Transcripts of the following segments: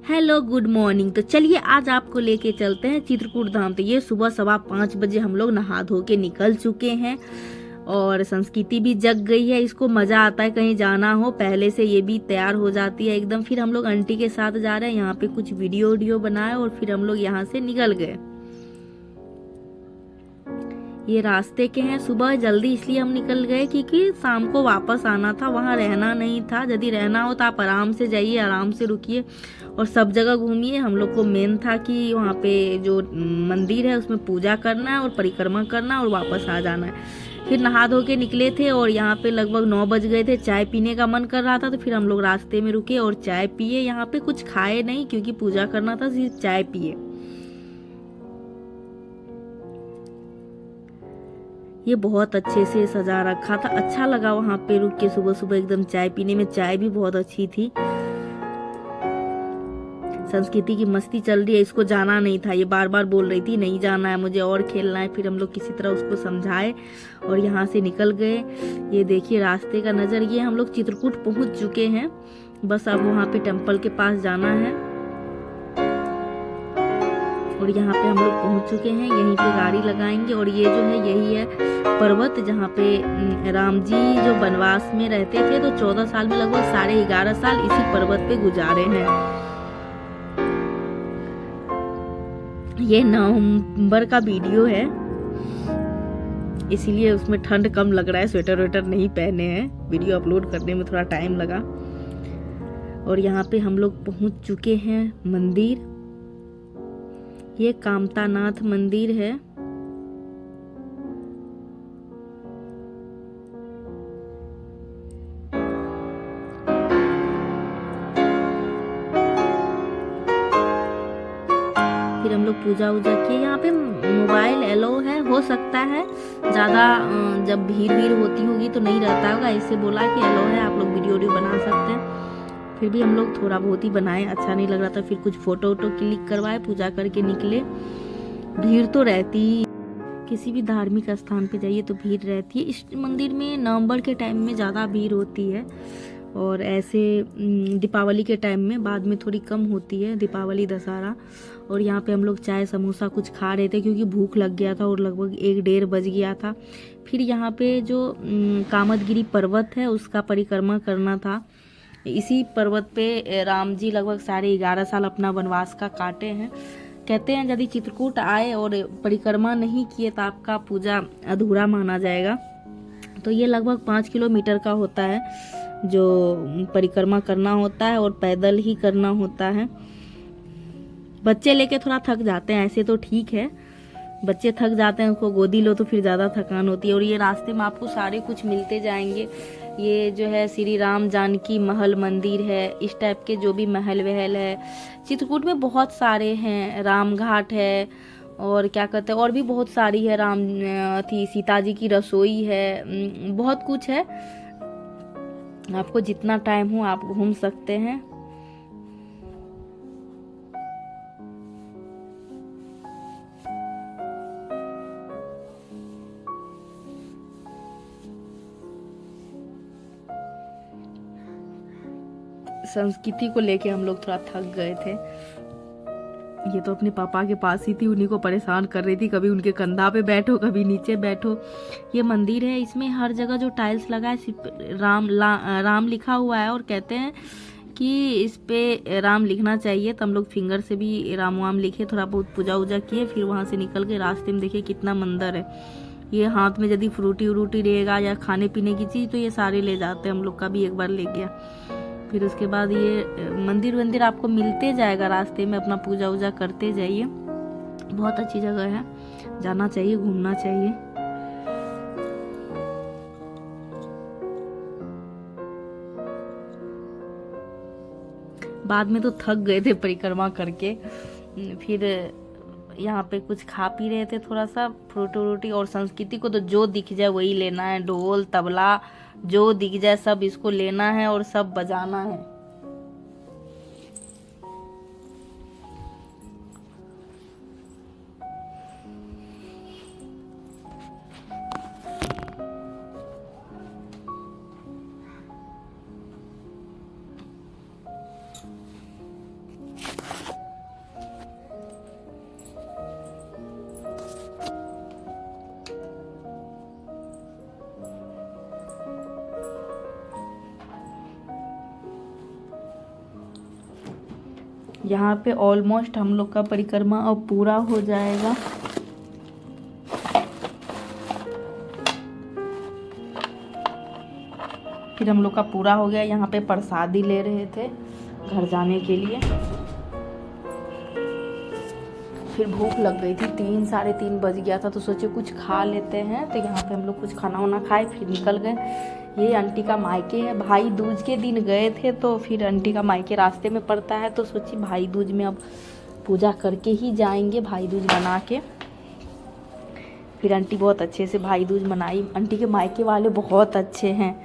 Hello good morning. तो चलिए आज आपको लेके चलते हैं चित्रकूट धाम। तो ये सुबह 5:15 बजे हम लोग नहा धो के निकल चुके हैं और संस्कृति भी जग गई है। इसको मज़ा आता है कहीं जाना हो, पहले से ये भी तैयार हो जाती है एकदम। फिर हम लोग आंटी के साथ जा रहे हैं, यहाँ पे कुछ वीडियो बनाए और फिर हम लोग यहाँ से निकल गए। ये रास्ते के हैं। सुबह जल्दी इसलिए हम निकल गए क्योंकि शाम को वापस आना था, वहाँ रहना नहीं था। यदि रहना हो तो आप आराम से जाइए, आराम से रुकिए और सब जगह घूमिए। हम लोग को मेन था कि वहाँ पे जो मंदिर है उसमें पूजा करना है और परिक्रमा करना और वापस आ जाना है। फिर नहा धो के निकले थे और यहाँ पे लगभग 9 बज गए थे। चाय पीने का मन कर रहा था तो फिर हम लोग रास्ते में रुके और चाय पिए। यहाँ पे कुछ खाए नहीं क्योंकि पूजा करना था, सिर्फ चाय पिए। ये बहुत अच्छे से सजा रखा था, अच्छा लगा वहाँ पे रुक के सुबह सुबह एकदम चाय पीने में। चाय भी बहुत अच्छी थी। संस्कृति की मस्ती चल रही है, इसको जाना नहीं था। ये बार बार बोल रही थी नहीं जाना है मुझे और खेलना है। फिर हम लोग किसी तरह उसको समझाए और यहाँ से निकल गए। ये देखिए रास्ते का नज़र। ये हम लोग चित्रकूट पहुँच चुके हैं, बस अब वहाँ पे टेम्पल के पास जाना है। और यहाँ पे हम लोग पहुँच चुके हैं, यहीं पे गाड़ी लगाएंगे। और ये जो है यही है पर्वत जहाँ पे राम जी जो वनवास में रहते थे, तो 14 साल में लगभग 11.5 साल इसी पर्वत पे गुजारे हैं। ये नवंबर का वीडियो है, इसीलिए उसमें ठंड कम लग रहा है, स्वेटर वेटर नहीं पहने हैं। वीडियो अपलोड करने में थोड़ा टाइम लगा। और यहाँ पे हम लोग पहुँच चुके हैं मंदिर। ये कामतानाथ मंदिर है। फिर हम लोग पूजा वूजा किए। यहाँ पे मोबाइल एलो है, हो सकता है ज़्यादा जब भीड़ होती होगी तो नहीं रहता होगा, इससे बोला कि एलो है, आप लोग वीडियो बना सकते हैं। फिर भी हम लोग थोड़ा बहुत ही बनाए, अच्छा नहीं लग रहा था। फिर कुछ फोटो क्लिक करवाए, पूजा करके निकले। भीड़ तो रहती ही, किसी भी धार्मिक स्थान पे जाइए तो भीड़ रहती है। इस मंदिर में नवंबर के टाइम में ज़्यादा भीड़ होती है और ऐसे दीपावली के टाइम में बाद में थोड़ी कम होती है, दीपावली दशहरा। और यहाँ पे हम लोग चाय समोसा कुछ खा रहे थे क्योंकि भूख लग गया था और लगभग 1-1:30 बज गया था। फिर यहाँ पे जो कामदगिरी पर्वत है उसका परिक्रमा करना था। इसी पर्वत पे राम जी लगभग 11.5 साल अपना वनवास का काटे हैं। कहते हैं यदि चित्रकूट आए और परिक्रमा नहीं किए तो आपका पूजा अधूरा माना जाएगा। तो ये लगभग 5 किलोमीटर का होता है जो परिक्रमा करना होता है और पैदल ही करना होता है। बच्चे लेके थोड़ा थक जाते हैं, ऐसे तो ठीक है, बच्चे थक जाते हैं, उसको गोदी लो तो फिर ज़्यादा थकान होती है। और ये रास्ते में आपको सारे कुछ मिलते जाएंगे। ये जो है श्री राम जानकी महल मंदिर है, इस टाइप के जो भी महल वहल है चित्रकूट में बहुत सारे हैं। राम घाट है और क्या कहते हैं और भी बहुत सारी है। राम थी सीता जी की रसोई है, बहुत कुछ है। आपको जितना टाइम हो आप घूम सकते हैं। संस्कृति को लेके हम लोग थोड़ा थक गए थे। ये तो अपने पापा के पास ही थी, उन्हीं को परेशान कर रही थी, कभी उनके कंधा पे बैठो कभी नीचे बैठो। ये मंदिर है, इसमें हर जगह जो टाइल्स लगा है सिर्फ राम लिखा हुआ है। और कहते हैं कि इस पे राम लिखना चाहिए, तो हम लोग फिंगर से भी राम वाम लिखे, थोड़ा बहुत पूजा वूजा किए। फिर वहाँ से निकल के रास्ते में देखिए कितना मंदिर है। ये हाथ में यदि फ्रूटी व्रूटी रहेगा या खाने पीने की चीज़ तो ये सारे ले जाते हैं। हम लोग का भी एक बार ले गया। फिर उसके बाद ये मंदिर आपको मिलते जाएगा रास्ते में, अपना पूजा वूजा करते जाइए। बहुत अच्छी जगह है, जाना चाहिए, घूमना चाहिए। बाद में तो थक गए थे परिक्रमा करके। फिर यहाँ पे कुछ खा पी रहे थे, थोड़ा सा फ्रूटी व्रूटी। और संस्कृति को तो जो दिख जाए वही लेना है, ढोल तबला जो दिख जाए सब इसको लेना है और सब बजाना है। यहाँ पे ऑलमोस्ट हम लोग का परिक्रमा अब पूरा हो जाएगा। फिर हम लोग का पूरा हो गया। यहाँ पे प्रसादी ले रहे थे घर जाने के लिए। फिर भूख लग गई थी, 3 साढ़े 3 बज गया था, तो सोचे कुछ खा लेते हैं। तो यहाँ पे हम लोग कुछ खाना वाना खाए फिर निकल गए। ये आंटी का मायके है, भाई दूज के दिन गए थे तो फिर आंटी का मायके रास्ते में पड़ता है, तो सोची भाई दूज में अब पूजा करके ही जाएंगे, भाई दूज मना के। फिर आंटी बहुत अच्छे से भाई दूज मनाई। आंटी के मायके वाले बहुत अच्छे हैं,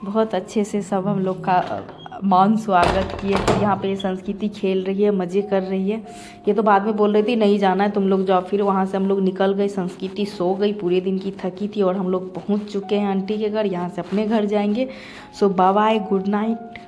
बहुत अच्छे से सब हम लोग का मान स्वागत किए। फिर यहाँ पे संस्कृति खेल रही है, मज़े कर रही है। ये तो बाद में बोल रही थी नहीं जाना है तुम लोग जाओ। फिर वहाँ से हम लोग निकल गए। संस्कृति सो गई, पूरे दिन की थकी थी और हम लोग पहुँच चुके हैं आंटी के घर। यहाँ से अपने घर जाएंगे। सो बाय बाय, गुड नाइट।